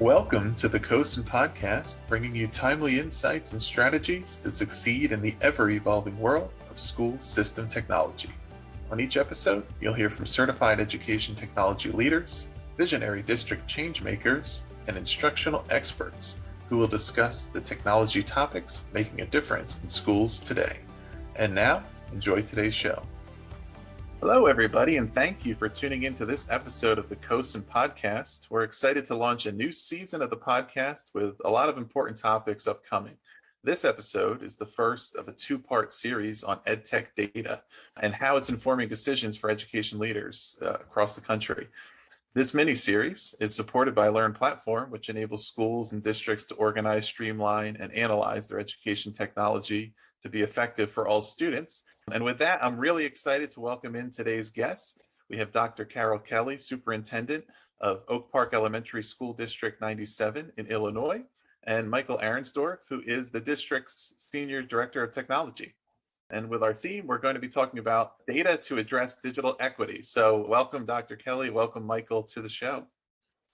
Welcome to the CoSN Podcast, bringing you timely insights and strategies to succeed in the ever-evolving world of school system technology. On each episode, you'll hear from certified education technology leaders, visionary district change makers, and instructional experts who will discuss the technology topics making a difference in schools today. And now, enjoy today's show. Hello, everybody, and thank you for tuning into this episode of the CoSN Podcast. We're excited to launch a new season of the podcast with a lot of important topics upcoming. This episode is the first of a two-part series on EdTech data and how it's informing decisions for education leaders across the country. This mini-series is supported by LearnPlatform, which enables schools and districts to organize, streamline, and analyze their education technology to be effective for all students. And with that, I'm really excited to welcome in today's guests. We have Dr. Kelley, Superintendent of Oak Park Elementary School District 97 in Illinois, and Michael Arensdorff, who is the district's Senior Director of Technology. And with our theme, we're going to be talking about data to address digital equity. So welcome, Dr. Kelley. Welcome, Michael, to the show.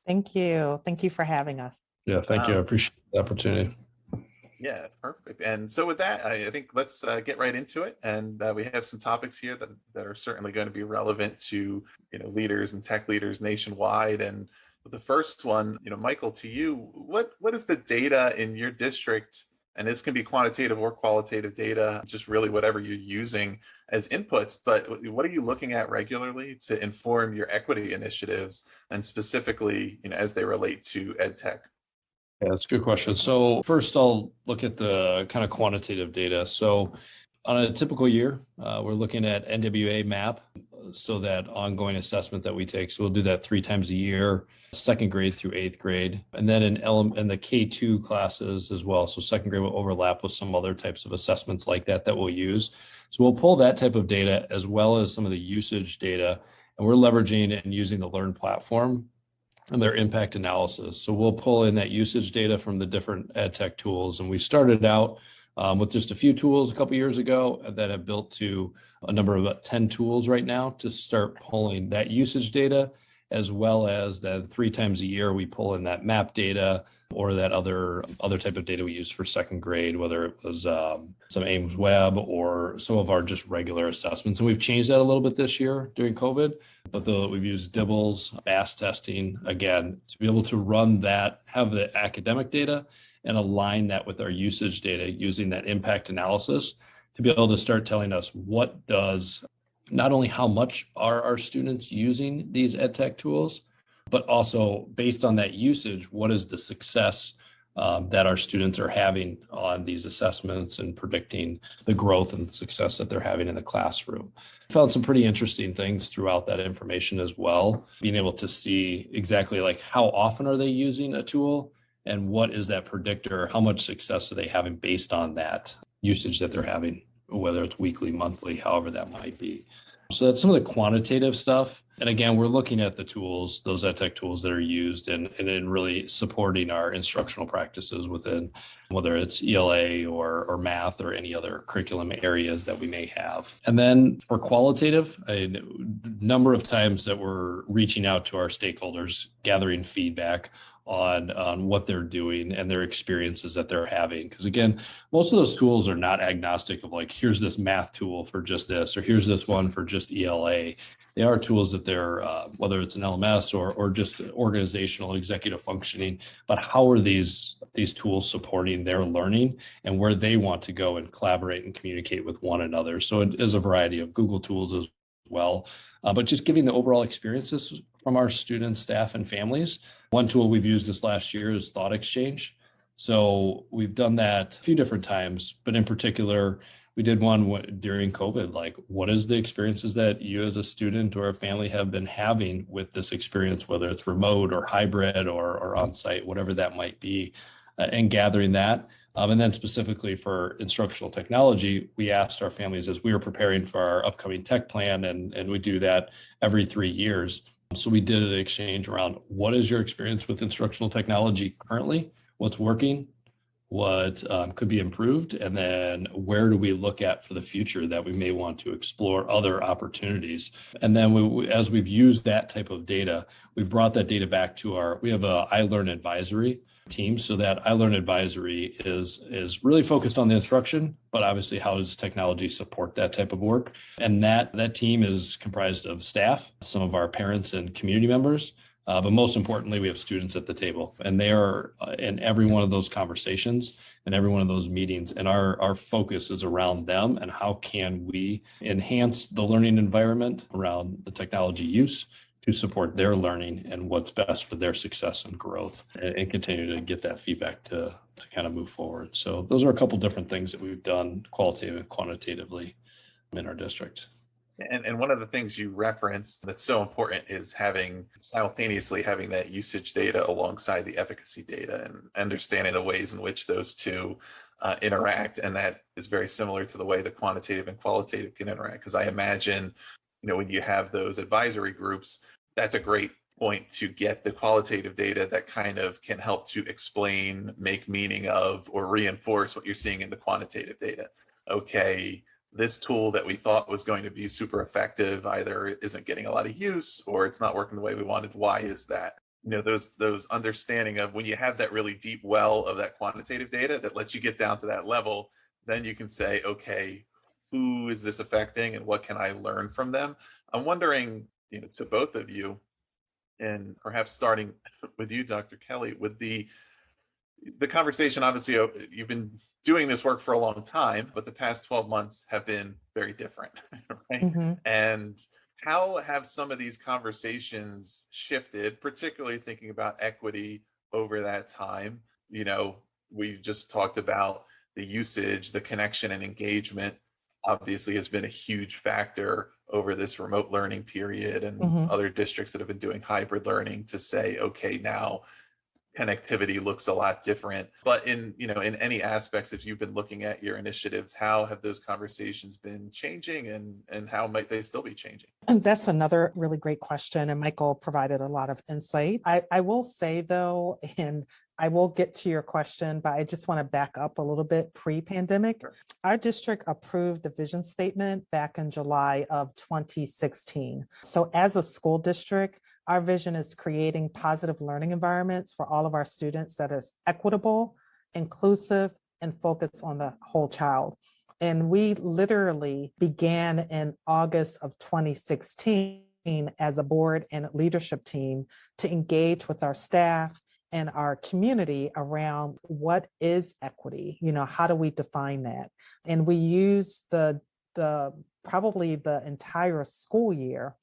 Thank you. Thank you for having us. Yeah, thank you. I appreciate the opportunity. Yeah, perfect. And so with that, I think let's get right into it. And we have some topics here that are certainly going to be relevant to leaders and tech leaders nationwide. And the first one, Michael, to you, what is the data in your district? And this can be quantitative or qualitative data, just really whatever you're using as inputs. But what are you looking at regularly to inform your equity initiatives, and specifically, as they relate to EdTech? Yeah, that's a good question. So first, I'll look at the kind of quantitative data. So on a typical year, we're looking at NWA MAP, so that ongoing assessment that we take. So we'll do that 3 times a year, 2nd grade through 8th grade, and then in the K2 classes as well. So 2nd grade will overlap with some other types of assessments like that we'll use. So we'll pull that type of data as well as some of the usage data, and we're leveraging and using the LearnPlatform and their impact analysis. So we'll pull in that usage data from the different EdTech tools. And we started out with just a few tools a couple years ago that have built to a number of about 10 tools right now to start pulling that usage data, as well as then 3 times a year we pull in that MAP data or that other type of data we use for 2nd grade, whether it was some Ames Web or some of our just regular assessments. And we've changed that a little bit this year during COVID, but we've used DIBELS, BAS testing, again, to be able to run that, have the academic data and align that with our usage data using that impact analysis to be able to start telling us what does, not only how much are our students using these EdTech tools, but also based on that usage, what is the success that our students are having on these assessments and predicting the growth and success that they're having in the classroom. Found some pretty interesting things throughout that information as well, being able to see exactly like how often are they using a tool and what is that predictor, how much success are they having based on that usage that they're having, whether it's weekly, monthly, however that might be. So that's some of the quantitative stuff. And again, we're looking at the tools, those EdTech tools that are used and in really supporting our instructional practices within, whether it's ELA or math or any other curriculum areas that we may have. And then for qualitative, a number of times that we're reaching out to our stakeholders, gathering feedback on what they're doing and their experiences that they're having. Because again, most of those tools are not agnostic of like, here's this math tool for just this, or here's this one for just ELA. They are tools that they're, whether it's an LMS or just organizational executive functioning, but how are these tools supporting their learning and where they want to go and collaborate and communicate with one another. So it is a variety of Google tools as well, but just giving the overall experiences from our students, staff, and families. One tool we've used this last year is Thought Exchange. So we've done that a few different times, but in particular, we did one during COVID, like what is the experiences that you as a student or a family have been having with this experience, whether it's remote or hybrid or on-site, whatever that might be, and gathering that. And then specifically for instructional technology, we asked our families as we were preparing for our upcoming tech plan, and we do that every 3 years. So we did an exchange around what is your experience with instructional technology currently, what's working, what could be improved, and then where do we look at for the future that we may want to explore other opportunities. And then as we've used that type of data, we've brought that data back to we have a iLearn advisory team. So that iLearn advisory is really focused on the instruction, but obviously how does technology support that type of work? And that team is comprised of staff, some of our parents and community members, but most importantly, we have students at the table, and they are in every one of those conversations and every one of those meetings. And our focus is around them and how can we enhance the learning environment around the technology use to support their learning and what's best for their success and growth, and continue to get that feedback to kind of move forward. So those are a couple different things that we've done qualitatively and quantitatively in our district. And one of the things you referenced that's so important is simultaneously having that usage data alongside the efficacy data and understanding the ways in which those two interact. And that is very similar to the way the quantitative and qualitative can interact. Because I imagine, when you have those advisory groups, that's a great point to get the qualitative data that kind of can help to explain, make meaning of, or reinforce what you're seeing in the quantitative data. Okay, this tool that we thought was going to be super effective either isn't getting a lot of use or it's not working the way we wanted. Why is that? Those understanding of when you have that really deep well of that quantitative data that lets you get down to that level, then you can say, okay, who is this affecting and what can I learn from them? I'm wondering, to both of you, and perhaps starting with you, Dr. Kelley, with the conversation, obviously you've been doing this work for a long time, but the past 12 months have been very different, right? Mm-hmm. And how have some of these conversations shifted, particularly thinking about equity over that time? We just talked about the usage, the connection and engagement obviously has been a huge factor over this remote learning period, and other districts that have been doing hybrid learning to say, okay, now connectivity looks a lot different. But in any aspects, if you've been looking at your initiatives, how have those conversations been changing, and how might they still be changing? And that's another really great question. And Michael provided a lot of insight. I will say though, and I will get to your question, but I just want to back up a little bit pre-pandemic. Sure. Our district approved the vision statement back in July of 2016. So as a school district, our vision is creating positive learning environments for all of our students that is equitable, inclusive, and focused on the whole child. And we literally began in August of 2016 as a board and leadership team to engage with our staff and our community around what is equity, how do we define that? And we use probably the entire school year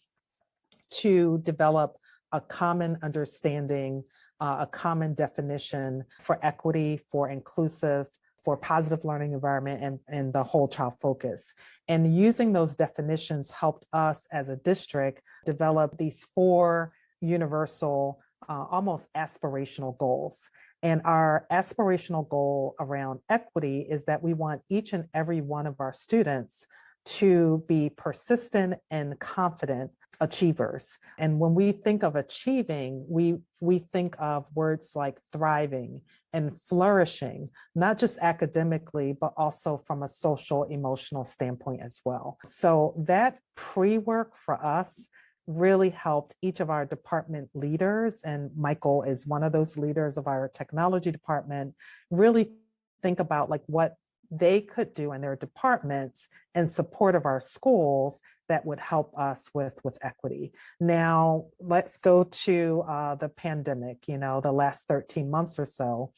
to develop a common understanding, a common definition for equity, for inclusive, for positive learning environment, and the whole child focus. And using those definitions helped us as a district develop these 4 universal, almost aspirational goals. And our aspirational goal around equity is that we want each and every one of our students to be persistent and confident achievers. And when we think of achieving, we think of words like thriving and flourishing, not just academically, but also from a social, emotional standpoint as well. So that pre-work for us really helped each of our department leaders, and Michael is one of those leaders of our technology department, really think about what they could do in their departments in support of our schools that would help us with equity. Now, let's go to the pandemic, the last 13 months or so.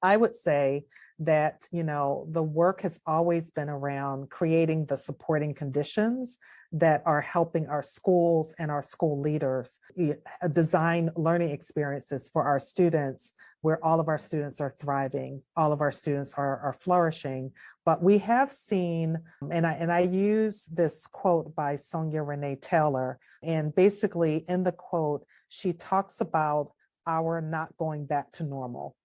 I would say that, the work has always been around creating the supporting conditions that are helping our schools and our school leaders design learning experiences for our students where all of our students are thriving, all of our students are flourishing. But we have seen, and I use this quote by Sonia Renee Taylor, and basically in the quote, she talks about our not going back to normal,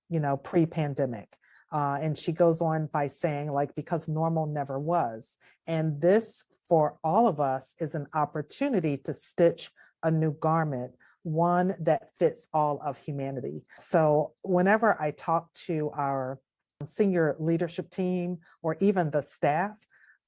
pre-pandemic. And she goes on by saying, because normal never was. And this, for all of us, is an opportunity to stitch a new garment, one that fits all of humanity. So whenever I talk to our senior leadership team or even the staff,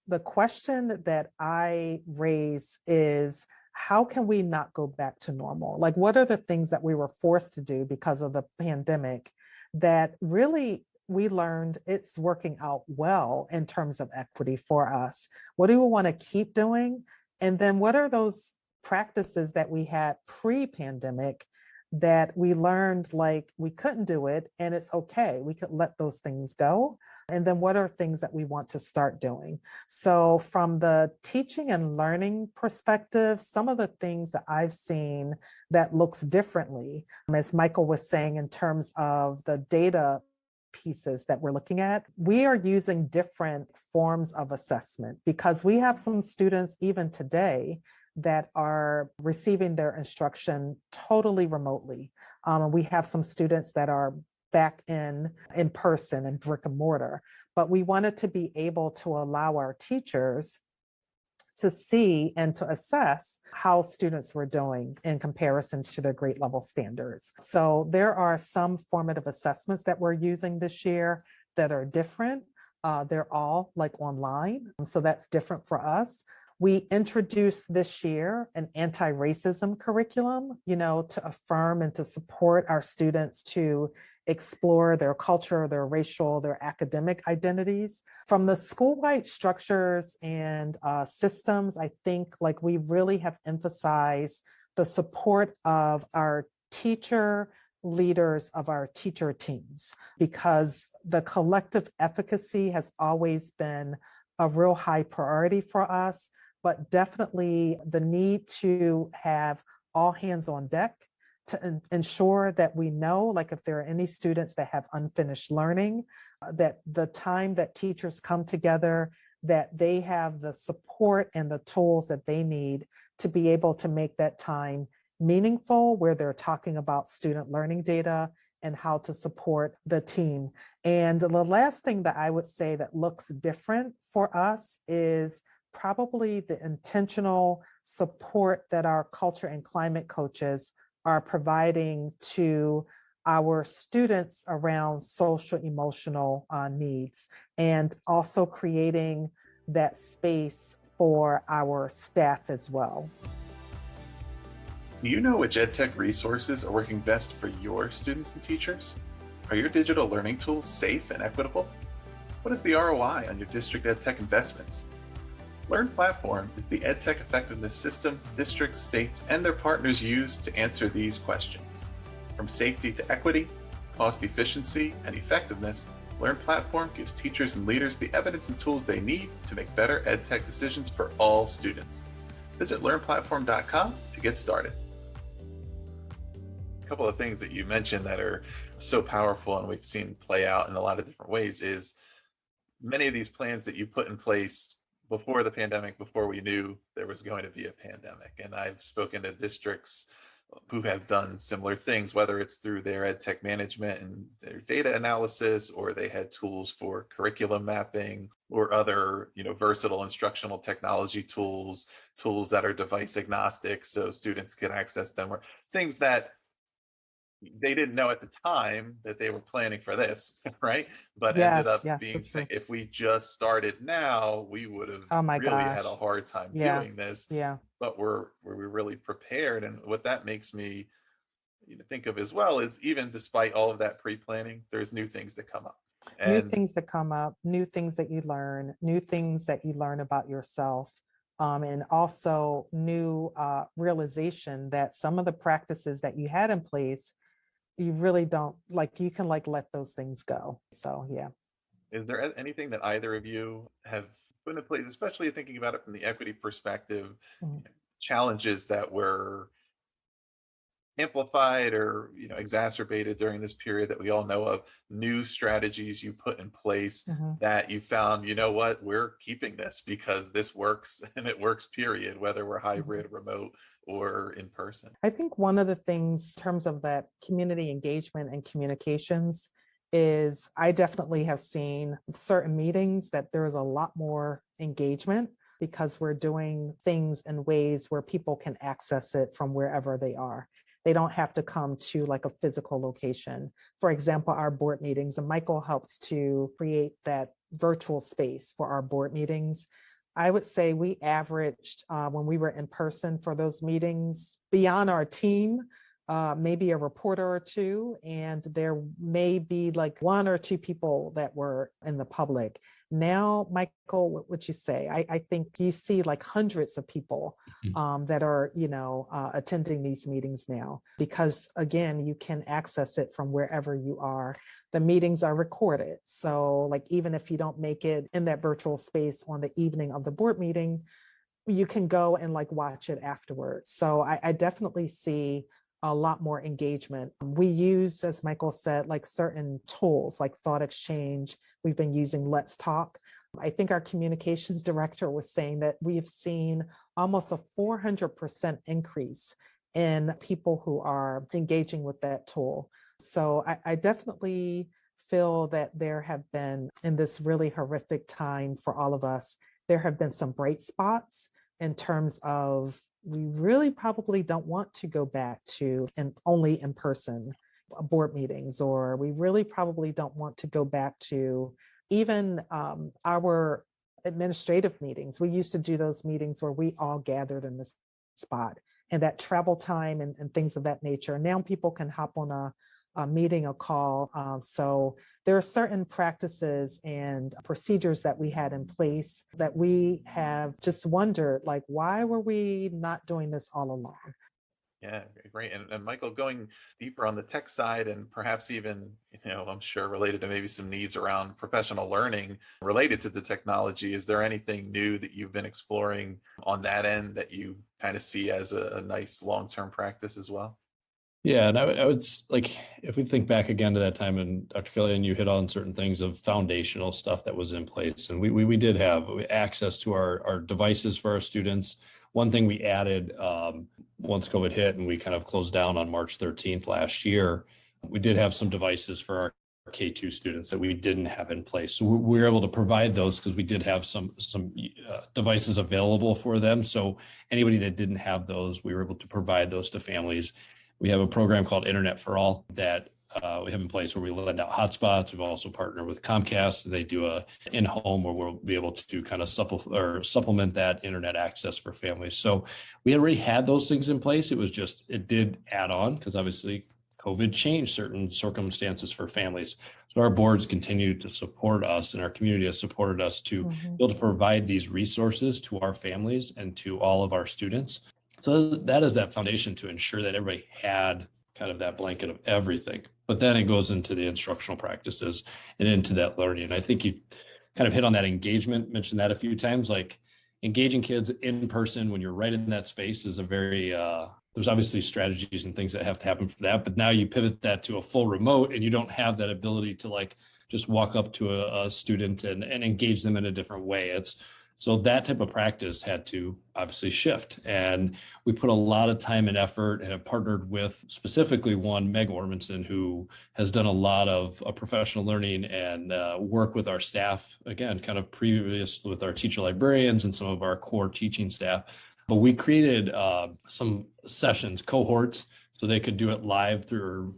the question that I raise is, how can we not go back to normal? Like, what are the things that we were forced to do because of the pandemic that really we learned it's working out well in terms of equity for us? What do we want to keep doing? And then what are those practices that we had pre-pandemic that we learned like we couldn't do it and it's okay, we could let those things go? And then what are things that we want to start doing? So from the teaching and learning perspective, some of the things that I've seen that looks differently, as Michael was saying, in terms of the data pieces that we're looking at, we are using different forms of assessment because we have some students even today that are receiving their instruction totally remotely. We have some students that are back in person and brick and mortar, but we wanted to be able to allow our teachers to see and to assess how students were doing in comparison to their grade level standards. So there are some formative assessments that we're using this year that are different. They're all like online, so that's different for us. We introduced this year an anti-racism curriculum, to affirm and to support our students to explore their culture, their racial, their academic identities. From the school-wide structures and systems, I think like we really have emphasized the support of our teacher leaders, of our teacher teams, because the collective efficacy has always been a real high priority for us, but definitely the need to have all hands on deck to ensure that we know, like if there are any students that have unfinished learning, that the time that teachers come together, that they have the support and the tools that they need to be able to make that time meaningful, where they're talking about student learning data and how to support the team. And the last thing that I would say that looks different for us is probably the intentional support that our culture and climate coaches are providing to our students around social emotional needs, and also creating that space for our staff as well. Do you know which EdTech resources are working best for your students and teachers? Are your digital learning tools safe and equitable? What is the ROI on your district EdTech investments? LearnPlatform is the EdTech effectiveness system districts, states, and their partners use to answer these questions. From safety to equity, cost efficiency, and effectiveness, LearnPlatform gives teachers and leaders the evidence and tools they need to make better EdTech decisions for all students. Visit LearnPlatform.com to get started. A couple of things that you mentioned that are so powerful and we've seen play out in a lot of different ways is many of these plans that you put in place before the pandemic, before we knew there was going to be a pandemic. And I've spoken to districts who have done similar things, whether it's through their EdTech management and their data analysis, or they had tools for curriculum mapping or other, versatile instructional technology tools that are device agnostic so students can access them, or things that they didn't know at the time that they were planning for this, right? But ended up being saying, if we just started now, we would have really had a hard time doing this. Yeah. But we're really prepared. And what that makes me think of as well is, even despite all of that pre-planning, there's new things that come up. New things that come up, new things that you learn about yourself. And also new realization that some of the practices that you had in place, you really don't you can let those things go. So yeah. Is there anything that either of you have put in place, especially thinking about it from the equity perspective, challenges that were amplified or exacerbated during this period that we all know of, new strategies you put in place that you found, what, we're keeping this because this works, and it works, period, whether we're hybrid, remote, or in person? I think one of the things in terms of that community engagement and communications is I definitely have seen certain meetings that there's a lot more engagement because we're doing things in ways where people can access it from wherever they are. They don't have to come to like a physical location. For example, our board meetings, and Michael helps to create that virtual space for our board meetings. I would say we averaged when we were in person for those meetings, beyond our team, maybe a reporter or two, and there may be like one or two people that were in the public. Now, Michael, what would you say? I think you see like hundreds of people that are, attending these meetings now, because again, you can access it from wherever you are. The meetings are recorded. So like, even if you don't make it in that virtual space on the evening of the board meeting, you can go and like watch it afterwards. So I definitely see a lot more engagement. We use, as Michael said, like certain tools like Thought Exchange. We've been using Let's Talk. I think our communications director was saying that we have seen almost a 400% increase in people who are engaging with that tool. So I definitely feel that there have been, in this really horrific time for all of us, there have been some bright spots in terms of we really probably don't want to go back to only in-person board meetings, or we really probably don't want to go back to even our administrative meetings. We used to do those meetings where we all gathered in this spot, and that travel time and things of that nature. Now people can hop on a meeting, a call. So there are certain practices and procedures that we had in place that we have just wondered, like, why were we not doing this all along? Yeah, great. And Michael, going deeper on the tech side and perhaps even, I'm sure related to maybe some needs around professional learning related to the technology, is there anything new that you've been exploring on that end that you kind of see as a nice long-term practice as well? Yeah, and I would like, if we think back again to that time, and Dr. Kelley, and you hit on certain things of foundational stuff that was in place, and we did have access to our devices for our students. One thing we added once COVID hit and we kind of closed down on March 13th last year, we did have some devices for our K2 students that we didn't have in place. So we were able to provide those because we did have some devices available for them. So anybody that didn't have those, we were able to provide those to families. We have a program called Internet for All that we have in place where we lend out hotspots. We've also partnered with Comcast. They do a in-home where we'll be able to kind of supplement that internet access for families. So we already had those things in place. It did add on because obviously COVID changed certain circumstances for families. So our boards continue to support us, and our community has supported us to be able to provide these resources to our families and to all of our students. So that is that foundation to ensure that everybody had kind of that blanket of everything. But then it goes into the instructional practices and into that learning. And I think you kind of hit on that engagement, mentioned that a few times, like engaging kids in person when you're right in that space is a very, there's obviously strategies and things that have to happen for that. But now you pivot that to a full remote and you don't have that ability to like just walk up to a student and engage them in a different way. So that type of practice had to obviously shift. And we put a lot of time and effort and have partnered with specifically one, Meg Ormanson, who has done a lot of professional learning and work with our staff, again, kind of previous with our teacher librarians and some of our core teaching staff. But we created some sessions, cohorts, so they could do it live through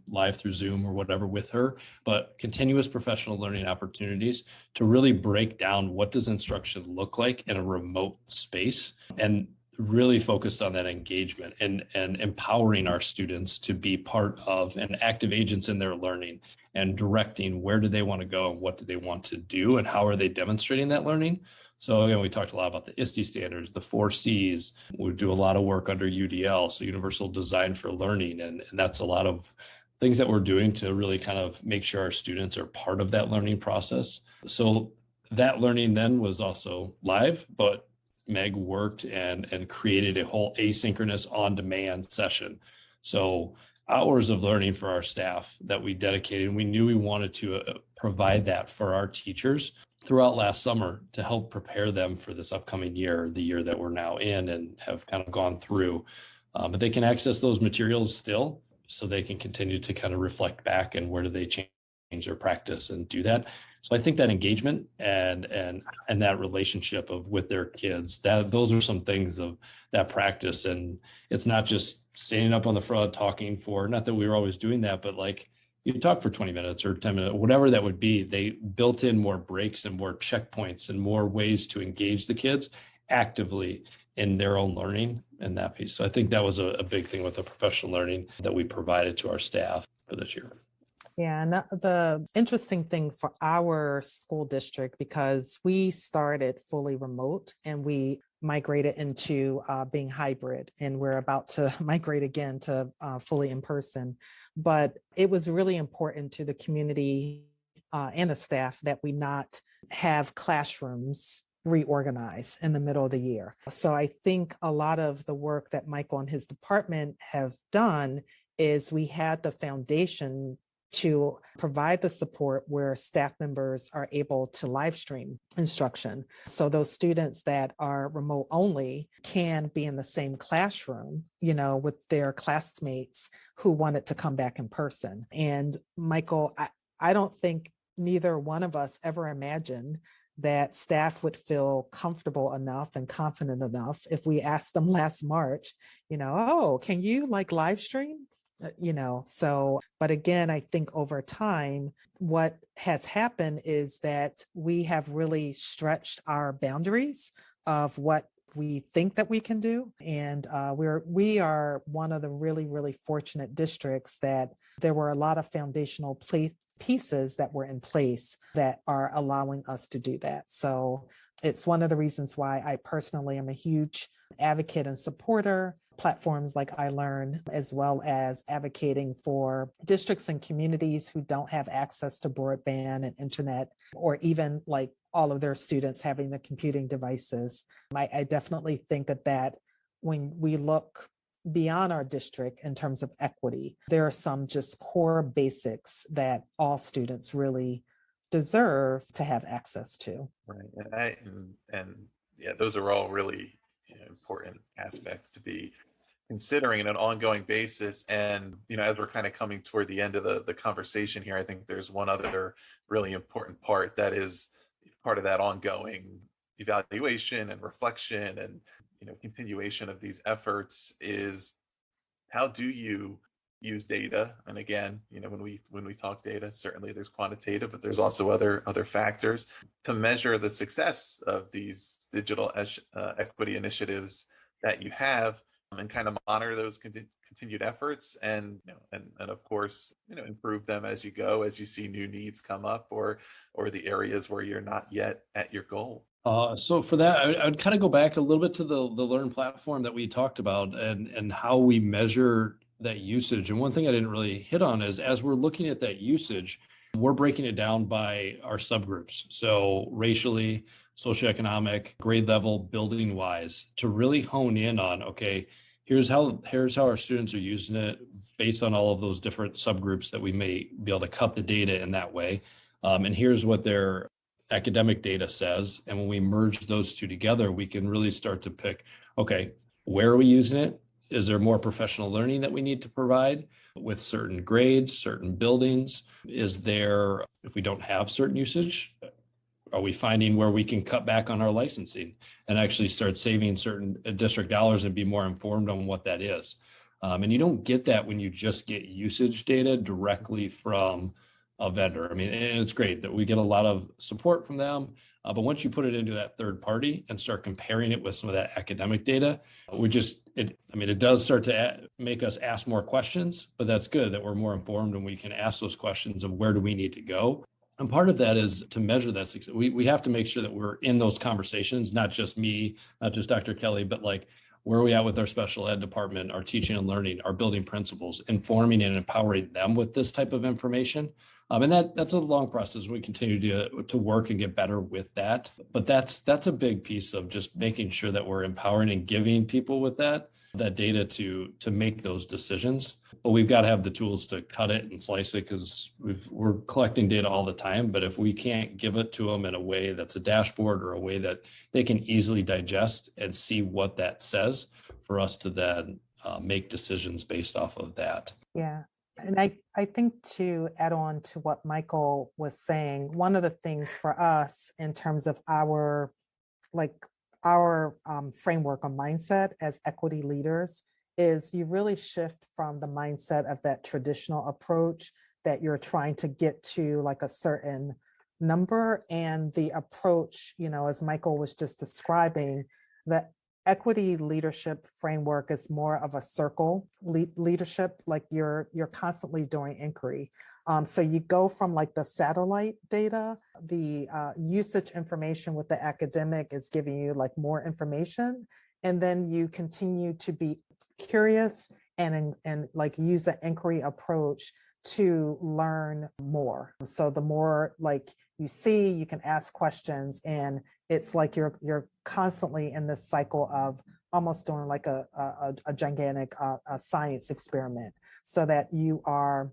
Zoom or whatever with her, but continuous professional learning opportunities to really break down what does instruction look like in a remote space, and really focused on that engagement and empowering our students to be part of and active agents in their learning and directing where do they want to go and what do they want to do and how are they demonstrating that learning. So again, we talked a lot about the ISTE standards, the 4 Cs. We do a lot of work under UDL, so Universal Design for Learning. And that's a lot of things that we're doing to really kind of make sure our students are part of that learning process. So that learning then was also live, but Meg worked and created a whole asynchronous on-demand session. So hours of learning for our staff that we dedicated, and we knew we wanted to provide that for our teachers throughout last summer to help prepare them for this upcoming year, the year that we're now in and have kind of gone through. But they can access those materials still, so they can continue to kind of reflect back and where do they change their practice and do that. So I think that engagement and that relationship of with their kids, that those are some things of that practice. And it's not just standing up on the front talking for, not that we were always doing that, but like you talk for 20 minutes or 10 minutes, whatever that would be. They built in more breaks and more checkpoints and more ways to engage the kids actively in their own learning and that piece. So I think that was a big thing with the professional learning that we provided to our staff for this year. Yeah, and the interesting thing for our school district, because we started fully remote and we migrated into being hybrid, and we're about to migrate again to fully in person. But it was really important to the community and the staff that we not have classrooms reorganize in the middle of the year. So I think a lot of the work that Michael and his department have done is we had the foundation to provide the support where staff members are able to live stream instruction. So those students that are remote only can be in the same classroom, with their classmates who wanted to come back in person. And Michael, I don't think neither one of us ever imagined that staff would feel comfortable enough and confident enough if we asked them last March, oh, can you live stream? But again, I think over time, what has happened is that we have really stretched our boundaries of what we think that we can do. And we are one of the really, really fortunate districts that there were a lot of foundational pieces that were in place that are allowing us to do that. So it's one of the reasons why I personally am a huge advocate and supporter platforms like iLearn, as well as advocating for districts and communities who don't have access to broadband and internet, or even all of their students having the computing devices. I definitely think that when we look beyond our district in terms of equity, there are some just core basics that all students really deserve to have access to. Right, and yeah, those are all really important aspects to be considering on an ongoing basis. And as we're kind of coming toward the end of the conversation here, I think there's one other really important part that is part of that ongoing evaluation and reflection and continuation of these efforts is, how do you use data? And again, when we talk data, certainly there's quantitative, but there's also other factors to measure the success of these digital equity initiatives that you have, and kind of monitor those continued efforts, and of course improve them as you go, as you see new needs come up or the areas where you're not yet at your goal. So for that, I would kind of go back a little bit to the LearnPlatform that we talked about and how we measure that usage. And one thing I didn't really hit on is, as we're looking at that usage, we're breaking it down by our subgroups. So racially, socioeconomic, grade level, building wise, to really hone in on, okay, here's how our students are using it based on all of those different subgroups that we may be able to cut the data in that way. And here's what their academic data says. And when we merge those two together, we can really start to pick, okay, where are we using it? Is there more professional learning that we need to provide with certain grades, certain buildings? Is there, if we don't have certain usage, are we finding where we can cut back on our licensing and actually start saving certain district dollars and be more informed on what that is? And you don't get that when you just get usage data directly from a vendor. I mean, and it's great that we get a lot of support from them, but once you put it into that third party and start comparing it with some of that academic data, it does start to make us ask more questions, but that's good that we're more informed and we can ask those questions of where do we need to go. And part of that is to measure that success. We have to make sure that we're in those conversations, not just me, not just Dr. Kelley, but where are we at with our special ed department, our teaching and learning, our building principals, informing and empowering them with this type of information. And that's a long process. We continue to work and get better with that. But that's a big piece of just making sure that we're empowering and giving people with that data to make those decisions. But we've got to have the tools to cut it and slice it, because we're collecting data all the time. But if we can't give it to them in a way that's a dashboard or a way that they can easily digest and see what that says, for us to then make decisions based off of that. Yeah. And I think to add on to what Michael was saying, one of the things for us in terms of our framework or mindset as equity leaders is you really shift from the mindset of that traditional approach that you're trying to get to like a certain number, and the approach, as Michael was just describing, the equity leadership framework is more of a circle leadership, like you're constantly doing inquiry. So you go from like the satellite data, the usage information with the academic is giving you like more information, and then you continue to be curious and like use an inquiry approach to learn more. So the more like you see, you can ask questions, and it's like you're constantly in this cycle of almost doing like a gigantic science experiment, so that you are,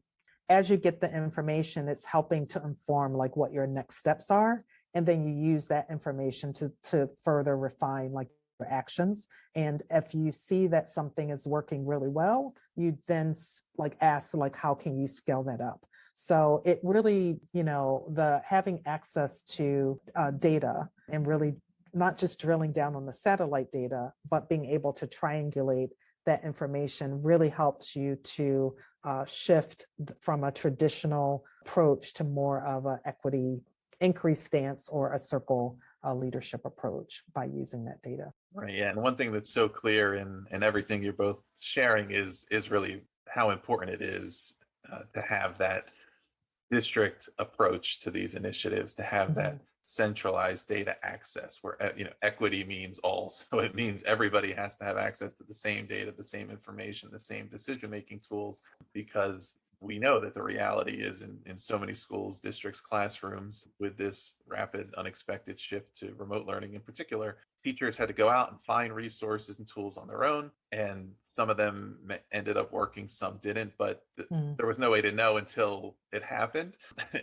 as you get the information, it's helping to inform like what your next steps are. And then you use that information to further refine like your actions. And if you see that something is working really well, you then like ask, like, how can you scale that up? So it really, the having access to data and really not just drilling down on the satellite data, but being able to triangulate that information really helps you to shift from a traditional approach to more of an equity increase stance or a circle leadership approach by using that data. Right. Yeah. And one thing that's so clear in everything you're both sharing is really how important it is to have that district approach to these initiatives, to have that centralized data access where equity means all. So it means everybody has to have access to the same data, the same information, the same decision-making tools, because we know that the reality is in so many schools, districts, classrooms, with this rapid, unexpected shift to remote learning in particular, teachers had to go out and find resources and tools on their own. And some of them ended up working, some didn't, but there was no way to know until it happened.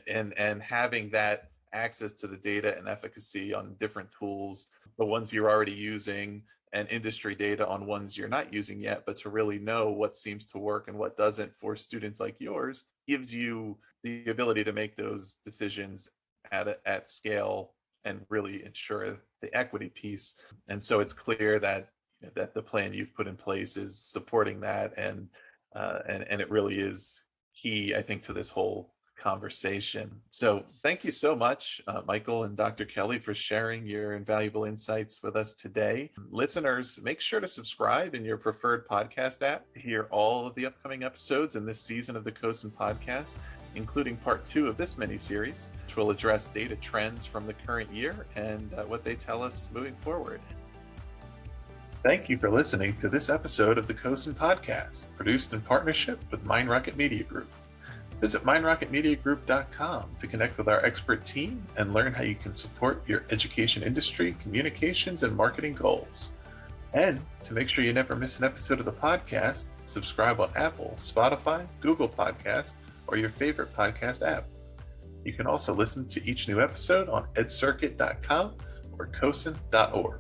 and having that access to the data and efficacy on different tools, the ones you're already using, and industry data on ones you're not using yet, but to really know what seems to work and what doesn't for students like yours, gives you the ability to make those decisions at scale and really ensure the equity piece. And so it's clear that the plan you've put in place is supporting that, and it really is key, I think, to this whole conversation. So thank you so much, Michael and Dr. Kelley, for sharing your invaluable insights with us today. Listeners, make sure to subscribe in your preferred podcast app to hear all of the upcoming episodes in this season of the CoSN Podcast, including part 2 of this mini-series, which will address data trends from the current year and what they tell us moving forward. Thank you for listening to this episode of the CoSN Podcast, produced in partnership with MindRocket Media Group. Visit mindrocketmediagroup.com to connect with our expert team and learn how you can support your education industry, communications, and marketing goals. And to make sure you never miss an episode of the podcast, subscribe on Apple, Spotify, Google Podcasts, or your favorite podcast app. You can also listen to each new episode on edCircuit.com or CoSN.org.